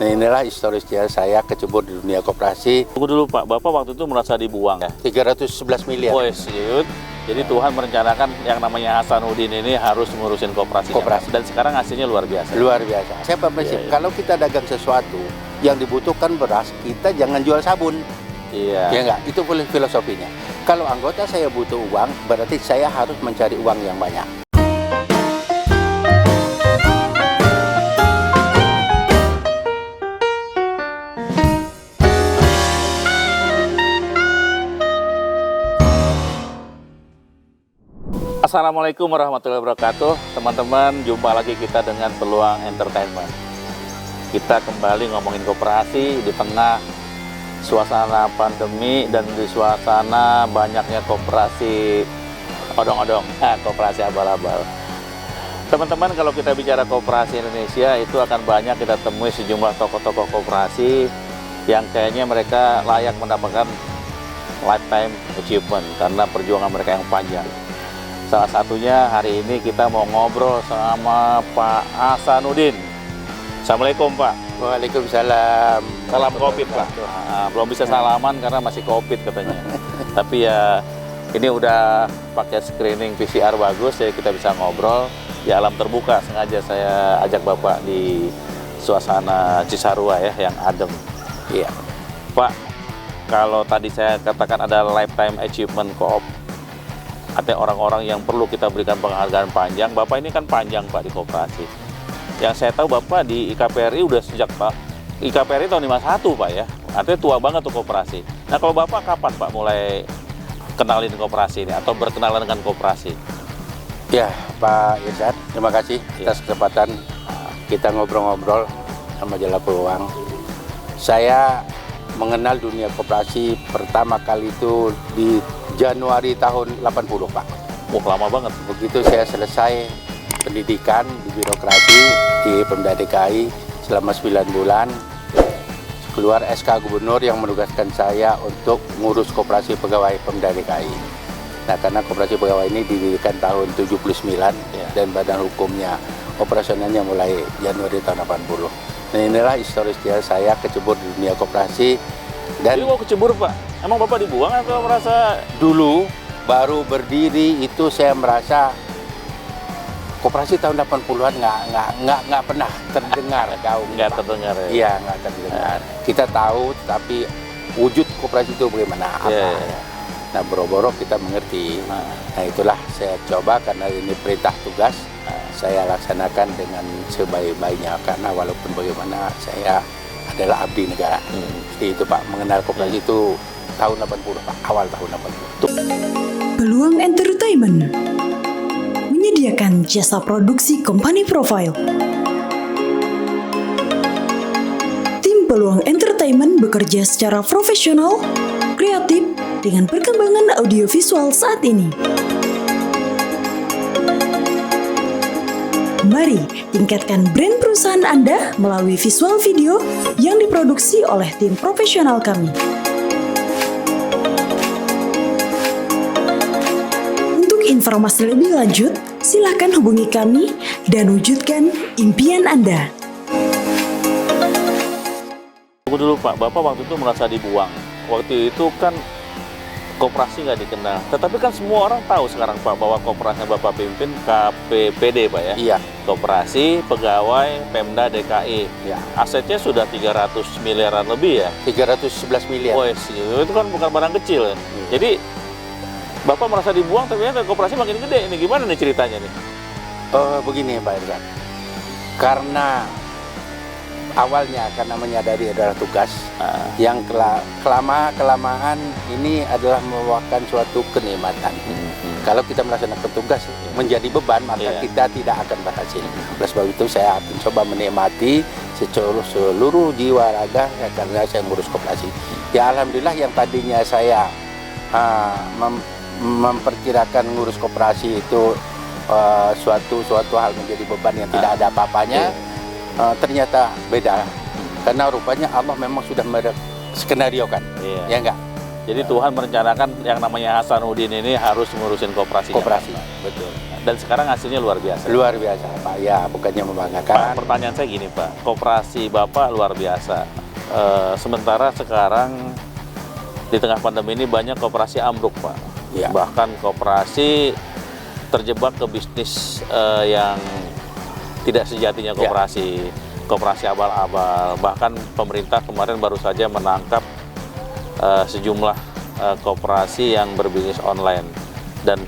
Nah, inilah historisnya saya kecebur di dunia koperasi. Tunggu dulu Pak, Bapak waktu itu merasa dibuang ya? 311 miliar. Woi, siut. Jadi Tuhan merencanakan yang namanya Hasanuddin ini harus ngurusin koperasi. Dan sekarang hasilnya luar biasa. Luar biasa. Saya prinsip, kalau kita dagang sesuatu yang dibutuhkan beras, kita jangan jual sabun. Iya. Ya enggak, itu boleh filosofinya. Kalau anggota saya butuh uang, berarti saya harus mencari uang yang banyak. Assalamualaikum warahmatullahi wabarakatuh. Teman-teman, jumpa lagi kita dengan Peluang Entertainment. Kita kembali ngomongin koperasi di tengah suasana pandemi dan di suasana banyaknya koperasi odong-odong, koperasi abal-abal. Teman-teman, kalau kita bicara koperasi Indonesia, itu akan banyak kita temui sejumlah tokoh-tokoh koperasi yang kayaknya mereka layak mendapatkan lifetime achievement karena perjuangan mereka yang panjang. Salah satunya hari ini kita mau ngobrol sama Pak Hasanuddin. Assalamualaikum Pak. Waalaikumsalam. Salam COVID Pak. Belum bisa salaman karena masih COVID katanya. Tapi ya ini udah pakai screening PCR bagus, jadi kita bisa ngobrol di alam terbuka. Sengaja saya ajak Bapak di suasana Cisarua ya, yang adem. Iya. Pak, kalau tadi saya katakan ada lifetime achievement co-op, artinya orang-orang yang perlu kita berikan penghargaan panjang. Bapak ini kan panjang Pak di koperasi. Yang saya tahu Bapak di IKPRI udah sejak IKPRI tahun 51 Pak ya. Artinya tua banget tuh koperasi. Nah kalau Bapak kapan Pak mulai kenalin koperasi ini atau berkenalan dengan koperasi? Ya Pak Irsad, terima kasih atas kesempatan kita ngobrol-ngobrol sama Majalah Peluang. Saya mengenal dunia koperasi pertama kali itu di Januari tahun 80 Pak. Wah, lama banget. Begitu saya selesai pendidikan di birokrasi di Pemda DKI selama 9 bulan, keluar SK Gubernur yang menugaskan saya untuk ngurus koperasi pegawai Pemda DKI. Nah, karena koperasi pegawai ini didirikan tahun 79 dan badan hukumnya operasionalnya mulai Januari tahun 80. Nah, inilah historisnya saya kecebur di dunia koperasi. Dan jadi kok kecebur Pak? Emang Bapak dibuang atau merasa? Dulu baru berdiri itu saya merasa koperasi tahun 80-an nggak pernah terdengar gaung. Nggak terdengar ya? Iya, nggak terdengar. Kita tahu, tapi wujud koperasi itu bagaimana? Apa? Nah, boro-boro kita mengerti. Nah, itulah saya coba karena ini perintah tugas. Saya laksanakan dengan sebaik-baiknya karena walaupun bagaimana saya adalah abdi negara. Jadi itu Pak, mengenal koperasi itu tahun 80 Pak, awal tahun 80. Peluang Entertainment menyediakan jasa produksi company profile. Tim Peluang Entertainment bekerja secara profesional, kreatif, dengan perkembangan audiovisual saat ini. Mari tingkatkan brand perusahaan Anda melalui visual video yang diproduksi oleh tim profesional kami. Untuk informasi lebih lanjut, silakan hubungi kami dan wujudkan impian Anda. Tunggu dulu Pak, Bapak waktu itu merasa dibuang. Waktu itu kan koperasi nggak dikenal, tetapi kan semua orang tahu sekarang Pak bahwa koperasi yang Bapak pimpin KPPD Pak ya. Iya. Koperasi Pegawai Pemda DKI. Ya. Asetnya sudah 300 miliaran lebih ya. 311 miliar. Wah, itu kan bukan barang kecil ya. Jadi Bapak merasa dibuang, tapi ternyata koperasi makin gede. Ini gimana nih ceritanya nih? Begini Pak Irsad, karena awalnya karena menyadari adalah tugas yang kelamaan ini adalah merupakan suatu kenikmatan. Kalau kita melaksanakan tugas menjadi beban, maka kita tidak akan berhasil. Oleh sebab itu saya akan coba menikmati seluruh jiwa raga karena saya ngurus koperasi. Ya alhamdulillah, yang tadinya saya memperkirakan ngurus koperasi itu suatu hal menjadi beban yang tidak ada apa-apanya. Ternyata beda, karena rupanya Allah memang sudah skenariokan, ya enggak? Jadi Tuhan merencanakan yang namanya Hasanuddin ini harus ngurusin koperasi. Koperasi, betul. Dan sekarang hasilnya luar biasa. Luar biasa, Pak. Ya, bukannya membanggakan. Pak, pertanyaan saya gini, Pak. Koperasi Bapak luar biasa. Sementara sekarang di tengah pandemi ini banyak koperasi ambruk, Pak. Ya. Bahkan koperasi terjebak ke bisnis yang tidak sejatinya koperasi. Koperasi abal-abal. Bahkan pemerintah kemarin baru saja menangkap sejumlah koperasi yang berbisnis online dan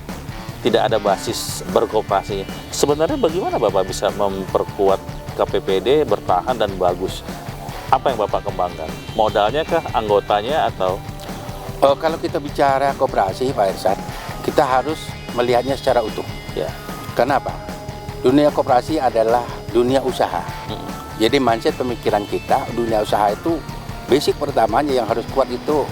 tidak ada basis berkooperasinya. Sebenarnya bagaimana Bapak bisa memperkuat KPPD bertahan dan bagus? Apa yang Bapak kembangkan? Modalnya kah, anggotanya, atau? Kalau kita bicara koperasi, Pak Irsad, kita harus melihatnya secara utuh. Ya. Kenapa? Dunia koperasi adalah dunia usaha. Jadi mindset pemikiran kita, dunia usaha itu basic pertamanya yang harus kuat itu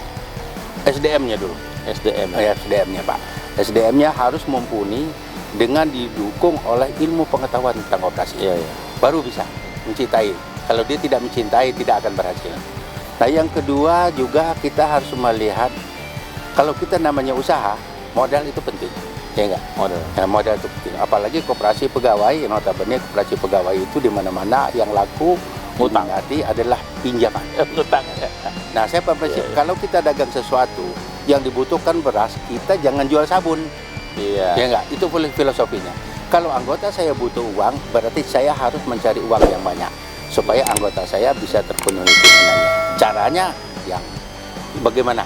SDM-nya dulu. SDM-nya, Pak. SDM-nya harus mumpuni dengan didukung oleh ilmu pengetahuan tentang koperasi. Baru bisa mencintai. Kalau dia tidak mencintai, tidak akan berhasil. Nah, yang kedua juga kita harus melihat kalau kita namanya usaha, modal itu penting. Ya enggak? Modal itu penting. Apalagi koperasi pegawai, notabene koperasi pegawai itu di mana-mana yang laku Utang adalah pinjaman. Utang. Nah, saya berprinsip kalau kita dagang sesuatu yang dibutuhkan beras, kita jangan jual sabun. Iya. Ya enggak? Itu filosofinya. Kalau anggota saya butuh uang, berarti saya harus mencari uang yang banyak supaya anggota saya bisa terpenuhi keinginannya. Caranya yang bagaimana?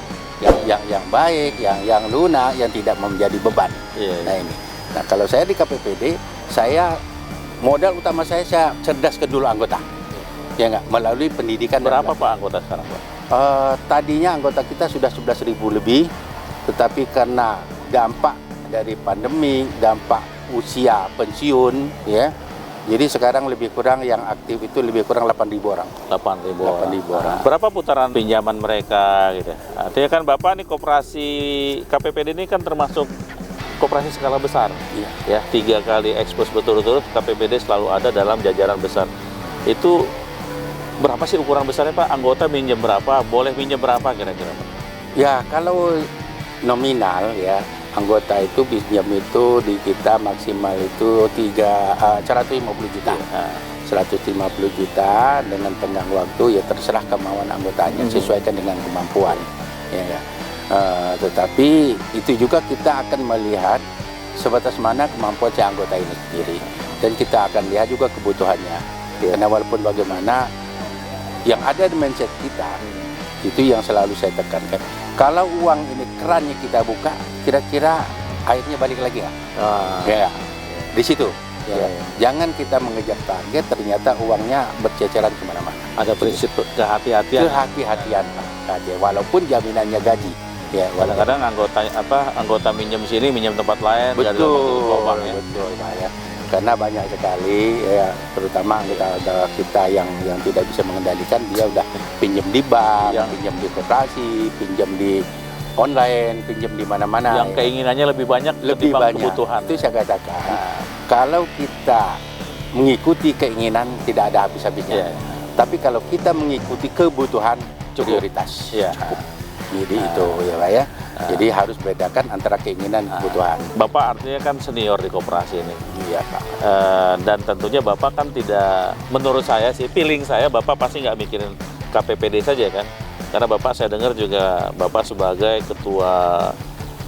Yang baik, yang lunak, yang tidak menjadi beban. Nah ini. Nah, kalau saya di KPPD, saya modal utama saya cerdaskan dulu anggota. Ya enggak, melalui pendidikan. Berapa Pak anggota sekarang, Pak? Tadinya anggota kita sudah 11.000 lebih, tetapi karena dampak dari pandemi, dampak usia pensiun, ya, jadi sekarang lebih kurang yang aktif itu lebih kurang 8.000 orang. 8.000 orang. Berapa putaran pinjaman mereka gitu? Artinya kan Bapak nih koperasi KPPD ini kan termasuk koperasi skala besar. Iya. Ya, 3 kali ekspos berturut-turut KPPD selalu ada dalam jajaran besar. Itu berapa sih ukuran besarnya Pak? Anggota minjem berapa? Boleh minjem berapa kira-kira Pak? Ya, kalau nominal ya, anggota itu pinjam itu di kita maksimal itu 150 juta. 150 juta dengan tenggang waktu ya terserah kemauan anggotanya, sesuaikan dengan kemampuan. Ya, tetapi itu juga kita akan melihat sebatas mana kemampuan si anggota ini sendiri, dan kita akan lihat juga kebutuhannya. Karena walaupun bagaimana yang ada di mindset kita itu yang selalu saya tekankan. Kalau uang ini kerannya kita buka, kira-kira airnya balik lagi nggak? Ya, di situ. Ya. Jangan kita mengejar target, ternyata uangnya berceceran kemana-mana. Ada prinsip kehati-hatian. Kehati-hatian, Pak. Walaupun jaminannya gaji. Ya, kadang-kadang anggota minjem sini, minjem tempat lain. Betul, Pak ya. Karena banyak sekali ya, terutama anggota kita yang tidak bisa mengendalikan, dia udah pinjam di bank, pinjam di koperasi, pinjam di online, pinjam di mana-mana. Yang keinginannya lebih banyak kebutuhan. Itu saya katakan. Kalau kita mengikuti keinginan tidak ada habis-habisnya. Tapi kalau kita mengikuti kebutuhan, prioritas. Cukup. Jadi itu ya Pak ya. Jadi harus bedakan antara keinginan dan kebutuhan. Bapak artinya kan senior di koperasi ini. Iya Pak. Dan tentunya Bapak kan tidak, menurut saya sih, feeling saya Bapak pasti nggak mikirin KPPD saja kan. Karena Bapak saya dengar juga Bapak sebagai Ketua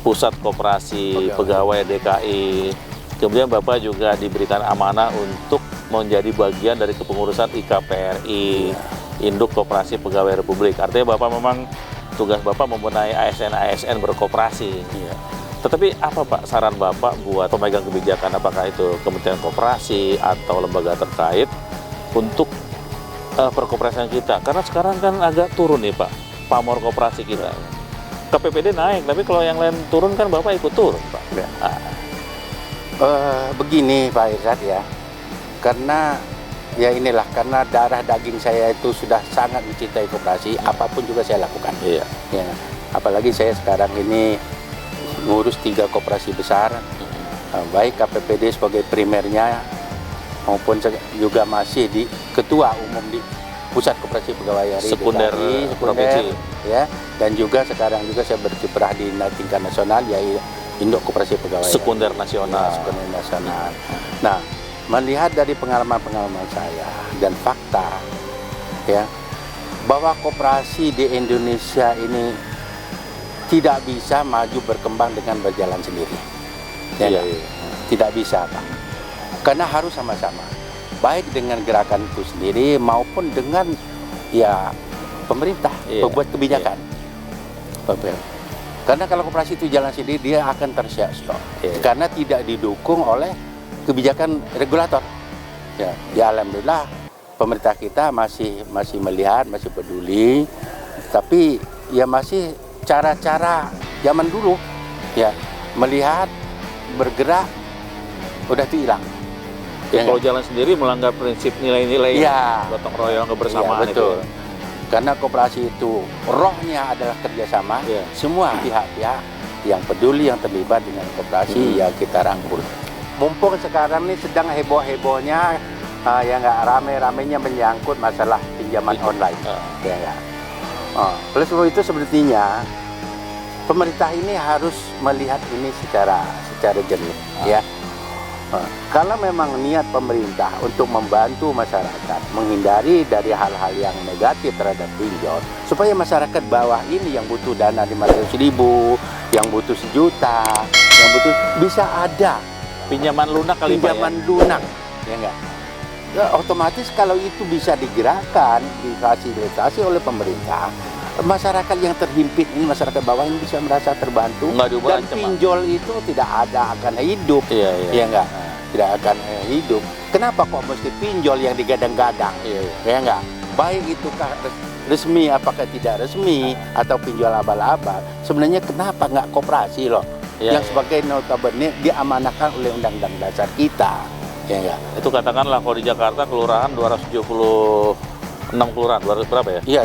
Pusat Koperasi Pegawai DKI. Kemudian Bapak juga diberikan amanah untuk menjadi bagian dari kepengurusan IKPRI, Induk Koperasi Pegawai Republik. Artinya Bapak memang tugas Bapak membenahi ASN berkoperasi. Tetapi apa Pak saran Bapak buat pemegang kebijakan, apakah itu Kementerian Koperasi atau lembaga terkait untuk perkoperasian kita? Karena sekarang kan agak turun nih Pak, pamor koperasi kita. KPPD naik, tapi kalau yang lain turun kan Bapak ikut turun Pak. Begini Pak Irsad ya, karena ya inilah, karena darah daging saya itu sudah sangat mencintai koperasi, apapun juga saya lakukan. Ya, apalagi saya sekarang ini ngurus 3 koperasi besar, baik KPPD sebagai primernya maupun juga masih di ketua umum di Pusat Koperasi Pegawai RI Sekunder DKI, provinsi. ya, dan juga sekarang juga saya berkiprah di tingkat nasional, yaitu Induk Koperasi Pegawai Sekunder RI. nasional. Ya, sekunder nasional. Nah, melihat dari pengalaman-pengalaman saya dan fakta, ya, bahwa koperasi di Indonesia ini tidak bisa maju berkembang dengan berjalan sendiri. Ya, Iya, nggak? iya. Tidak bisa, Pak. Karena harus sama-sama. Baik dengan gerakan itu sendiri maupun dengan ya pemerintah Iya, pembuat kebijakan. Karena kalau koperasi itu jalan sendiri dia akan tersiak-siok. Iya. Karena tidak didukung oleh kebijakan regulator. Ya alhamdulillah pemerintah kita masih melihat, masih peduli, tapi ya masih cara-cara zaman dulu, ya, melihat, bergerak, udah itu hilang. Ya, kalau nggak? jalan sendiri melanggar prinsip nilai-nilai Iya. gotong royong kebersamaan Iya, betul. itu. Karena koperasi itu rohnya adalah kerjasama. Iya. Semua pihak-pihak yang peduli, yang terlibat dengan koperasi, ya kita rangkul. Mumpung sekarang ini sedang heboh-hebohnya, ya nggak, rame-ramenya menyangkut masalah pinjaman online. Ya nggak. Oleh sebab itu sepertinya pemerintah ini harus melihat ini secara jernih, ya. Kalau memang niat pemerintah untuk membantu masyarakat menghindari dari hal-hal yang negatif terhadap pinjol, supaya masyarakat bawah ini yang butuh dana 500.000, yang butuh 1 juta, yang butuh bisa ada Pinjaman lunak kali Pak, ya? pinjaman lunak, ya enggak? Ya, otomatis kalau itu bisa digerakkan, difasilitasi oleh pemerintah, masyarakat yang terhimpit ini, masyarakat bawah ini bisa merasa terbantu, Nggak diubah dan ancam, Pak. pinjol itu tidak ada akan hidup. Iya, iya. Ya enggak? Tidak akan hidup. Kenapa kok mesti pinjol yang digadang-gadang? Iya, iya. Ya enggak? Baik itu resmi apakah tidak resmi atau pinjol abal-abal. Sebenarnya kenapa enggak koperasi loh? Iya, yang iya. sebagai notabene diamanahkan oleh Undang-Undang Dasar kita. Ya enggak? Itu katakanlah kalau di Jakarta kelurahan 276 kelurahan, 200 berapa ya? Iya,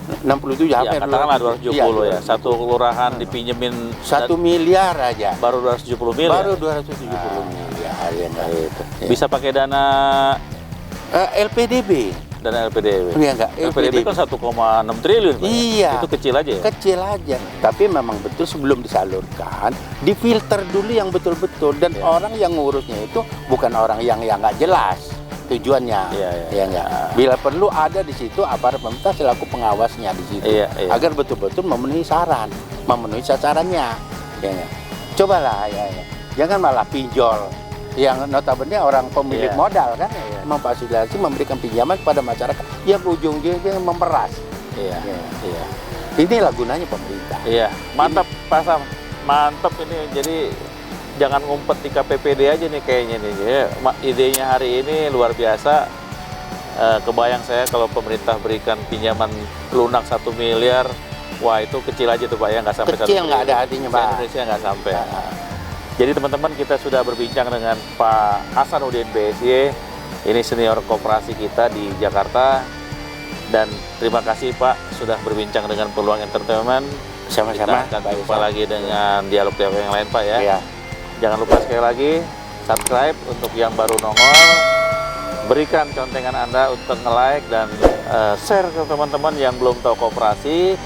67 Ya, hampir katakanlah 270 iya, ya. Satu kelurahan dipinjemin 1 miliar aja. baru 270 miliar. Baru 270 miliar ya enggak? Itu. Ya. Bisa pakai dana LPDB. LPDB. Iya enggak? LPDB kan 1,6 triliun Pak, ya? Iya. Itu kecil aja ya? Kecil aja. Tapi memang betul sebelum disalurkan, difilter dulu yang betul-betul, dan Iya. orang yang ngurusnya itu bukan orang yang nggak jelas tujuannya. Iya, iya. Ya enggak? Bila perlu ada di situ aparat pemerintah selaku pengawasnya di situ. Iya, iya. Agar betul-betul memenuhi sasarannya. Ya enggak? Cobalah ya. Jangan malah pinjol yang notabene orang pemilik Iya. modal kan, Iya. memfasilitasi memberikan pinjaman kepada masyarakat yang ujung-ujungnya memeras. Iya. Iya. Iya. Inilah gunanya pemerintah. Iya, mantap Pak Sam. Mantap ini. Jadi jangan ngumpet di KPPD aja nih kayaknya nih. Ya, idenya hari ini luar biasa. Kebayang saya kalau pemerintah berikan pinjaman lunak 1 miliar, wah itu kecil aja tuh Pak ya, nggak sampai 1 Kecil nggak miliar. ada artinya, Pak. Indonesia nggak sampai. Jadi teman-teman, kita sudah berbincang dengan Pak Hasanuddin BSY, ini senior koperasi kita di Jakarta. Dan terima kasih Pak sudah berbincang dengan Peluang Entertainment. Sama-sama. Kita akan Pak jumpa Isa. lagi dengan dialog-dialog yang lain Pak ya. Iya. Jangan lupa sekali lagi subscribe untuk yang baru nongol. Berikan contengan Anda untuk nge-like dan share ke teman-teman yang belum tahu koperasi.